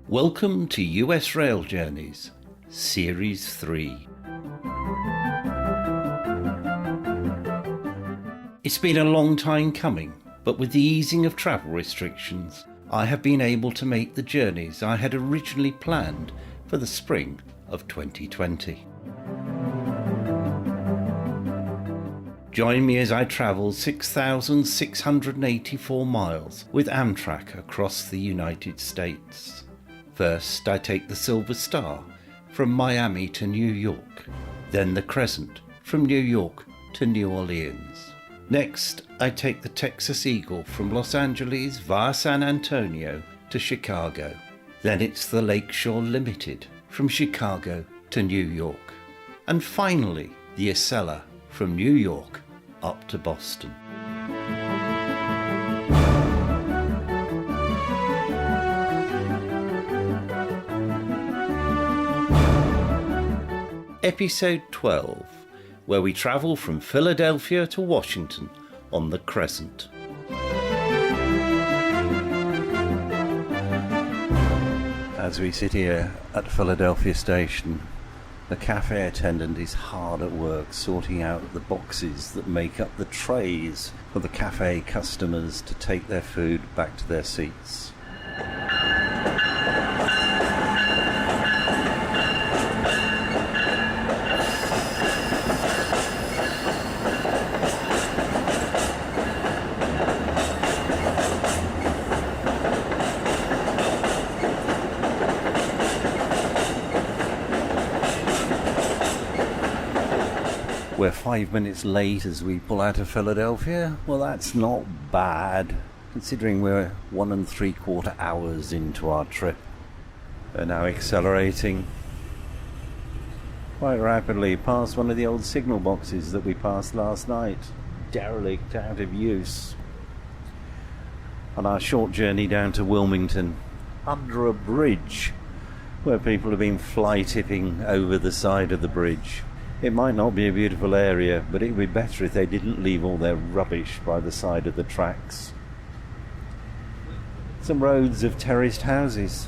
Welcome to US Rail Journeys, Series 3. It's been a long time coming, but with the easing of travel restrictions, I have been able to make the journeys I had originally planned for the spring of 2020. Join me as I travel 6,684 miles with Amtrak across the United States. First, I take the Silver Star from Miami to New York, then the Crescent from New York to New Orleans. Next, I take the Texas Eagle from Los Angeles via San Antonio to Chicago. Then it's the Lakeshore Limited from Chicago to New York. And finally, the Acela from New York up to Boston. Episode 12, where we travel from Philadelphia to Washington on the Crescent. As we sit here at Philadelphia Station, the cafe attendant is hard at work sorting out the boxes that make up the trays for the cafe customers to take their food back to their seats. We're 5 minutes late as we pull out of Philadelphia. Well, that's not bad, considering we're 1 3/4 hours into our trip. We're now accelerating quite rapidly past one of the old signal boxes that we passed last night, derelict, out of use. On our short journey down to Wilmington, under a bridge, where people have been fly tipping over the side of the bridge. It might not be a beautiful area, but it would be better if they didn't leave all their rubbish by the side of the tracks. Some roads of terraced houses,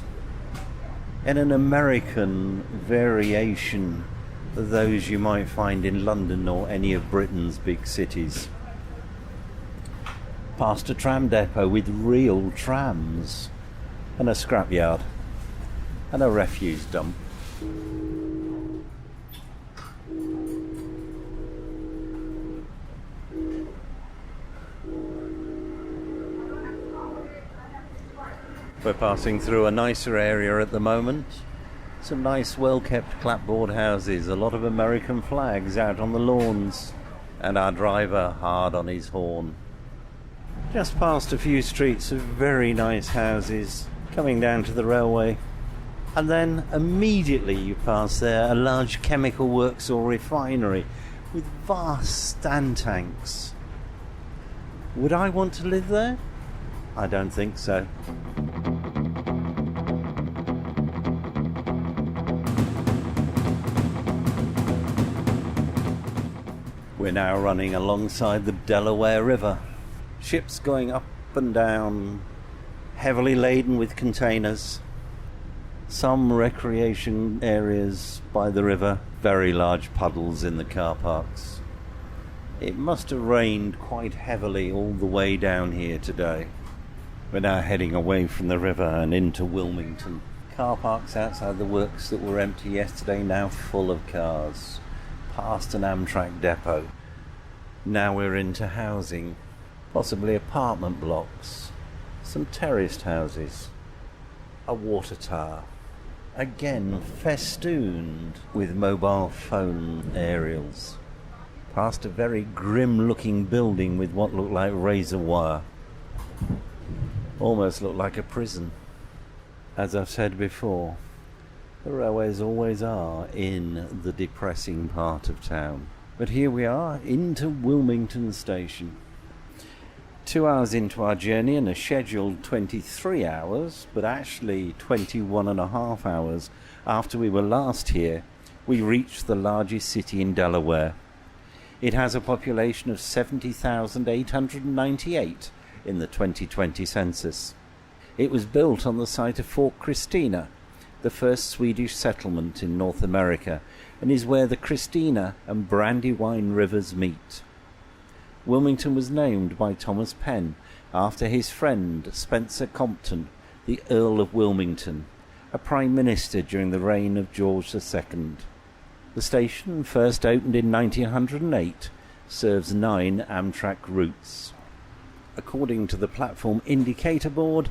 and an American variation of those you might find in London or any of Britain's big cities. Past a tram depot with real trams, and a scrapyard, and a refuse dump. We're passing through a nicer area at the moment. Some nice well-kept clapboard houses, a lot of American flags out on the lawns, and our driver hard on his horn. Just past a few streets of very nice houses coming down to the railway. And then immediately you pass there a large chemical works or refinery with vast stand tanks. Would I want to live there? I don't think so. We're now running alongside the Delaware River. Ships going up and down, heavily laden with containers. Some recreation areas by the river, very large puddles in the car parks. It must have rained quite heavily all the way down here today. We're now heading away from the river and into Wilmington. Car parks outside the works that were empty yesterday now full of cars. Past an Amtrak depot. Now we're into housing, possibly apartment blocks, some terraced houses, a water tower, again festooned with mobile phone aerials. Past a very grim looking building with what looked like razor wire. Almost looked like a prison. As I've said before, the railways always are in the depressing part of town. But here we are, into Wilmington Station. 2 hours into our journey and a scheduled 23 hours, but actually 21.5 hours after we were last here, we reached the largest city in Delaware. It has a population of 70,898 in the 2020 census. It was built on the site of Fort Christina, the first Swedish settlement in North America, and is where the Christina and Brandywine rivers meet. Wilmington was named by Thomas Penn after his friend Spencer Compton, the Earl of Wilmington, a prime minister during the reign of George II. The station, first opened in 1908, serves 9 Amtrak routes. According to the platform indicator board,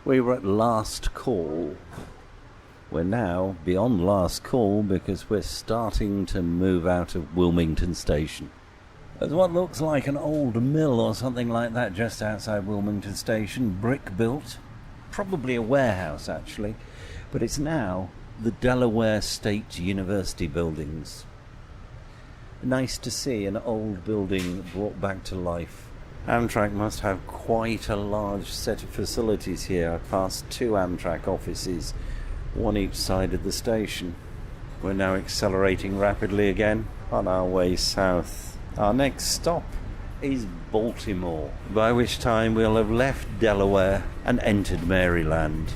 we were at last call. We're now beyond last call because we're starting to move out of Wilmington Station. There's what looks like an old mill or something like that just outside Wilmington Station, brick built. Probably a warehouse actually, but it's now the Delaware State University buildings. Nice to see an old building brought back to life. Amtrak must have quite a large set of facilities here. I passed 2 Amtrak offices, one each side of the station. We're now accelerating rapidly again on our way south. Our next stop is Baltimore, by which time we'll have left Delaware and entered Maryland.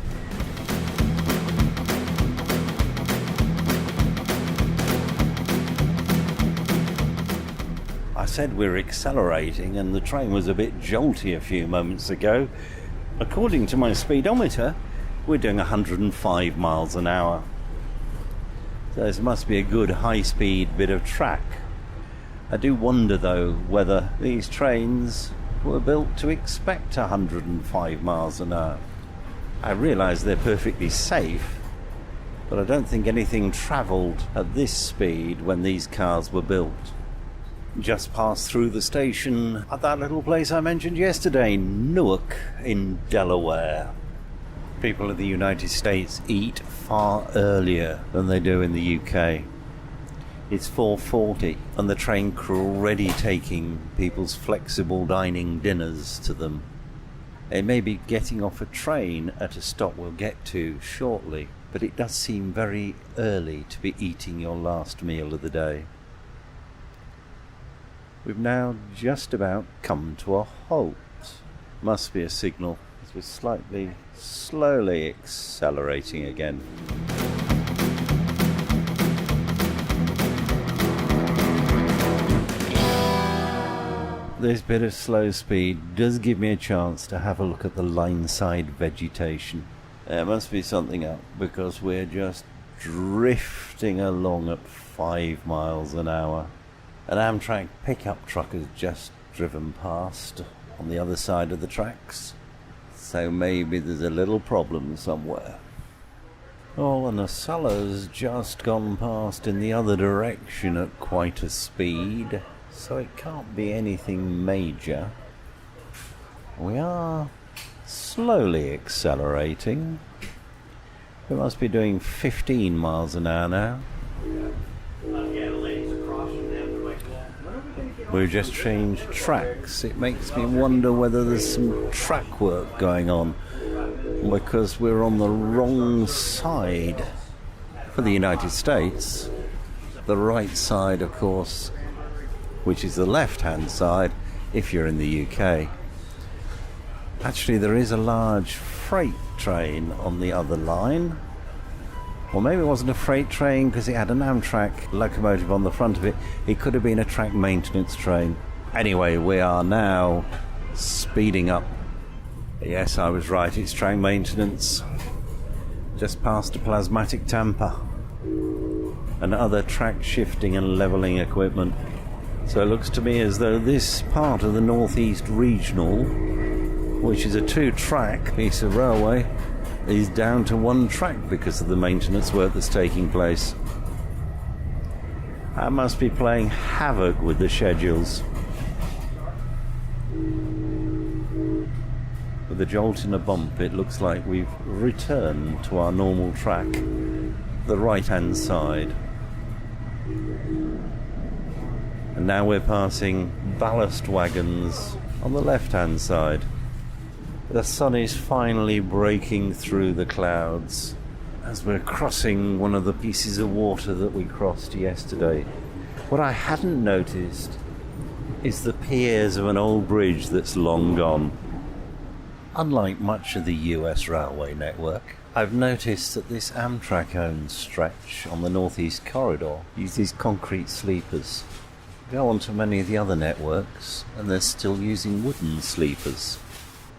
I said we're accelerating and the train was a bit jolty a few moments ago. According to my speedometer, we're doing 105 miles an hour. So this must be a good high-speed bit of track. I do wonder though whether these trains were built to expect 105 miles an hour. I realise they're perfectly safe, but I don't think anything travelled at this speed when these cars were built. Just passed through the station at that little place I mentioned yesterday, Newark in Delaware. People in the United States eat far earlier than they do in the UK. It's 4:40 and the train crew are already taking people's flexible dining dinners to them. They may be getting off a train at a stop we'll get to shortly, but it does seem very early to be eating your last meal of the day. We've now just about come to a halt. Must be a signal, as we're slowly accelerating again. This bit of slow speed does give me a chance to have a look at the line-side vegetation. There must be something up, because we're just drifting along at 5 miles an hour. An Amtrak pickup truck has just driven past on the other side of the tracks, so maybe there's a little problem somewhere. Oh, and a Sulla's just gone past in the other direction at quite a speed, so it can't be anything major. We are slowly accelerating. We must be doing 15 miles an hour now. We've just changed tracks. It makes me wonder whether there's some track work going on, because we're on the wrong side for the United States. The right side, of course, which is the left-hand side if you're in the UK. Actually, there is a large freight train on the other line. Or maybe it wasn't a freight train because it had an Amtrak locomotive on the front of it. It could have been a track maintenance train. Anyway, we are now speeding up. Yes, I was right, it's track maintenance. Just past a plasmatic tamper and other track shifting and levelling equipment. So it looks to me as though this part of the Northeast Regional, which is a 2-track piece of railway, is down to 1 track because of the maintenance work that's taking place. That must be playing havoc with the schedules. With a jolt and a bump, it looks like we've returned to our normal track, the right-hand side. And now we're passing ballast wagons on the left-hand side. The sun is finally breaking through the clouds as we're crossing one of the pieces of water that we crossed yesterday. What I hadn't noticed is the piers of an old bridge that's long gone. Unlike much of the US railway network, I've noticed that this Amtrak-owned stretch on the Northeast Corridor uses concrete sleepers. Go on to many of the other networks and they're still using wooden sleepers.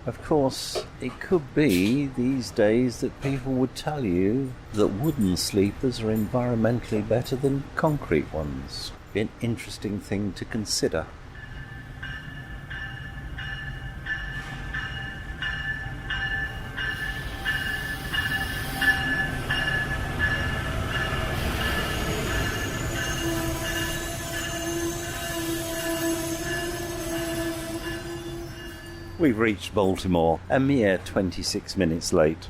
Of course, it could be these days that people would tell you that wooden sleepers are environmentally better than concrete ones. Be an interesting thing to consider. We've reached Baltimore, a mere 26 minutes late.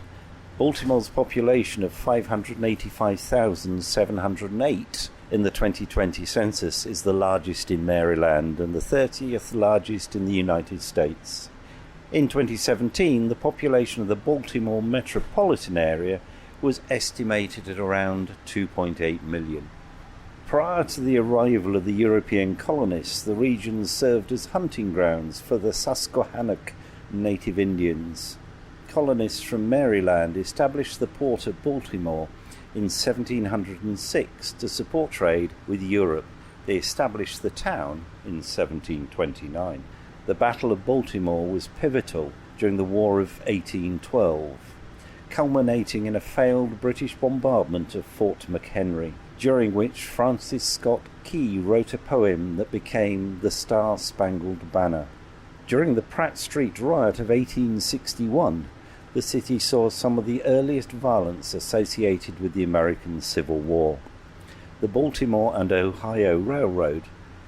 Baltimore's population of 585,708 in the 2020 census is the largest in Maryland and the 30th largest in the United States. In 2017, the population of the Baltimore metropolitan area was estimated at around 2.8 million. Prior to the arrival of the European colonists, the region served as hunting grounds for the Susquehannock native Indians. Colonists from Maryland established the port of Baltimore in 1706 to support trade with Europe. They established the town in 1729. The Battle of Baltimore was pivotal during the War of 1812, culminating in a failed British bombardment of Fort McHenry, during which Francis Scott Key wrote a poem that became the Star-Spangled Banner. During the Pratt Street riot of 1861, the city saw some of the earliest violence associated with the American Civil War. The Baltimore and Ohio Railroad,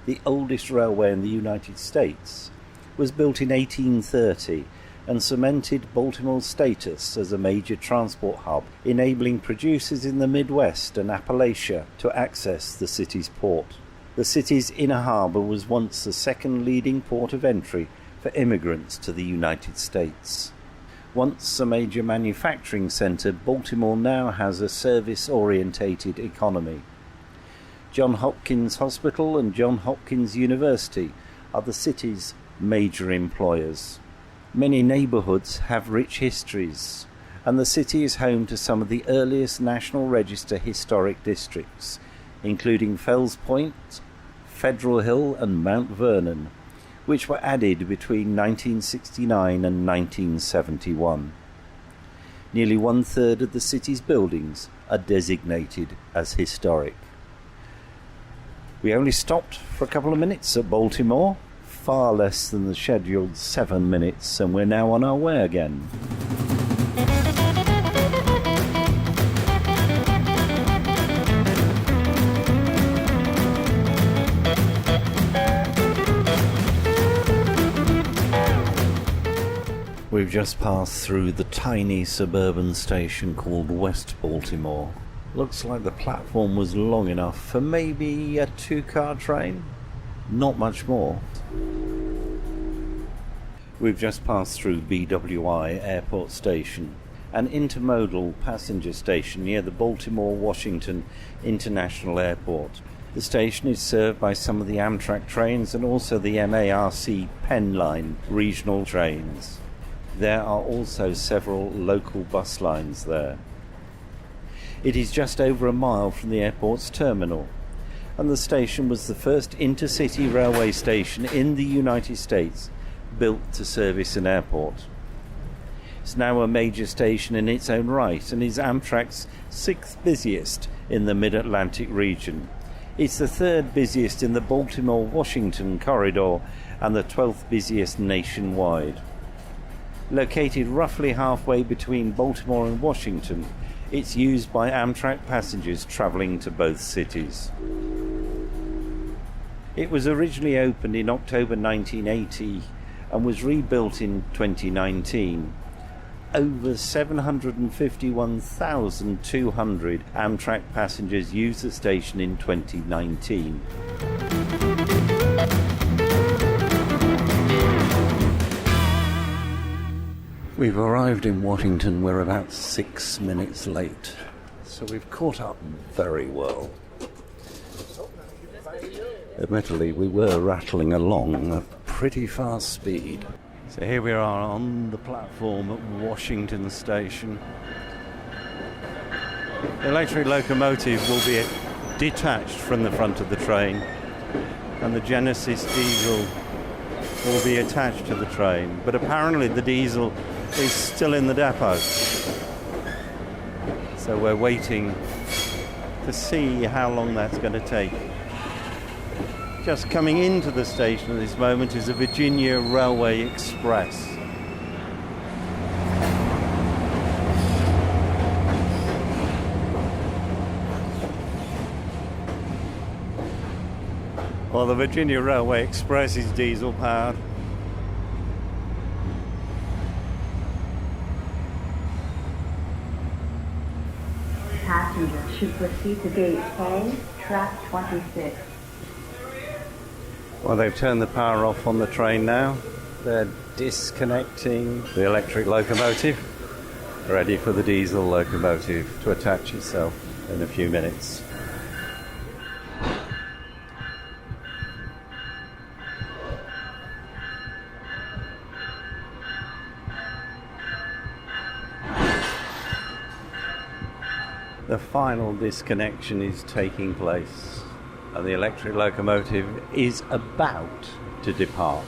the oldest railway in the United States, was built in 1830 and cemented Baltimore's status as a major transport hub, enabling producers in the Midwest and Appalachia to access the city's port. The city's inner harbour was once the second leading port of entry for immigrants to the United States. Once a major manufacturing centre, Baltimore now has a service-orientated economy. Johns Hopkins Hospital and Johns Hopkins University are the city's major employers. Many neighbourhoods have rich histories, and the city is home to some of the earliest National Register historic districts, including Fells Point, Federal Hill and Mount Vernon, which were added between 1969 and 1971. Nearly one-third of the city's buildings are designated as historic. We only stopped for a couple of minutes at Baltimore, far less than the scheduled 7 minutes, and we're now on our way again. We've just passed through the tiny suburban station called West Baltimore. Looks like the platform was long enough for maybe a 2-car train. Not much more. We've just passed through BWI Airport Station, an intermodal passenger station near the Baltimore-Washington International Airport. The station is served by some of the Amtrak trains and also the MARC Penn Line regional trains. There are also several local bus lines there. It is just over a mile from the airport's terminal, and the station was the first intercity railway station in the United States built to service an airport. It's now a major station in its own right and is Amtrak's 6th busiest in the Mid-Atlantic region. It's the 3rd busiest in the Baltimore-Washington corridor and the 12th busiest nationwide. Located roughly halfway between Baltimore and Washington, it's used by Amtrak passengers travelling to both cities. It was originally opened in October 1980 and was rebuilt in 2019. Over 751,200 Amtrak passengers used the station in 2019. We've arrived in Washington. We're about 6 minutes late, so we've caught up very well. Admittedly, we were rattling along at pretty fast speed. So here we are on the platform at Washington Station. The electric locomotive will be detached from the front of the train, and the Genesis diesel will be attached to the train. But apparently the diesel is still in the depot. So we're waiting to see how long that's going to take. Just coming into the station at this moment is a Virginia Railway Express. Well, the Virginia Railway Express is diesel powered. Passengers should proceed to gate A, track 26. Well, they've turned the power off on the train now. They're disconnecting the electric locomotive, ready for the diesel locomotive to attach itself in a few minutes. The final disconnection is taking place, and the electric locomotive is about to depart.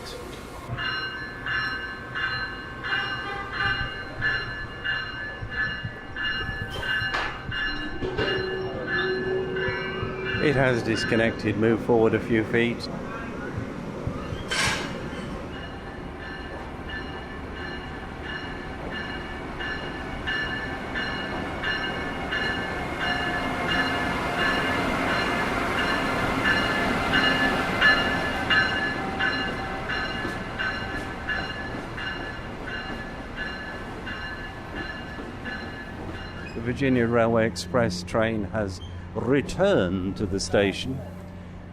It has disconnected. Move forward a few feet. The Virginia Railway Express train has returned to the station,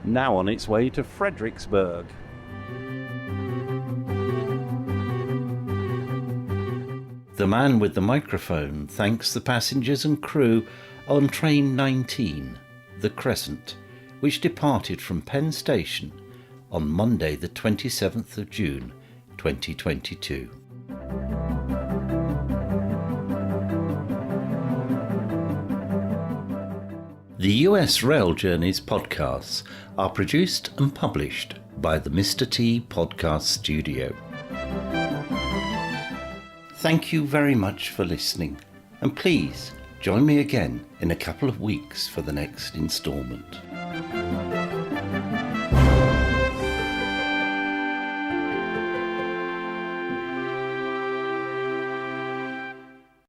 now on its way to Fredericksburg. The man with the microphone thanks the passengers and crew on train 19, the Crescent, which departed from Penn Station on Monday the 27th of June 2022. The US Rail Journeys podcasts are produced and published by the Mr. T Podcast Studio. Thank you very much for listening, and please join me again in a couple of weeks for the next instalment.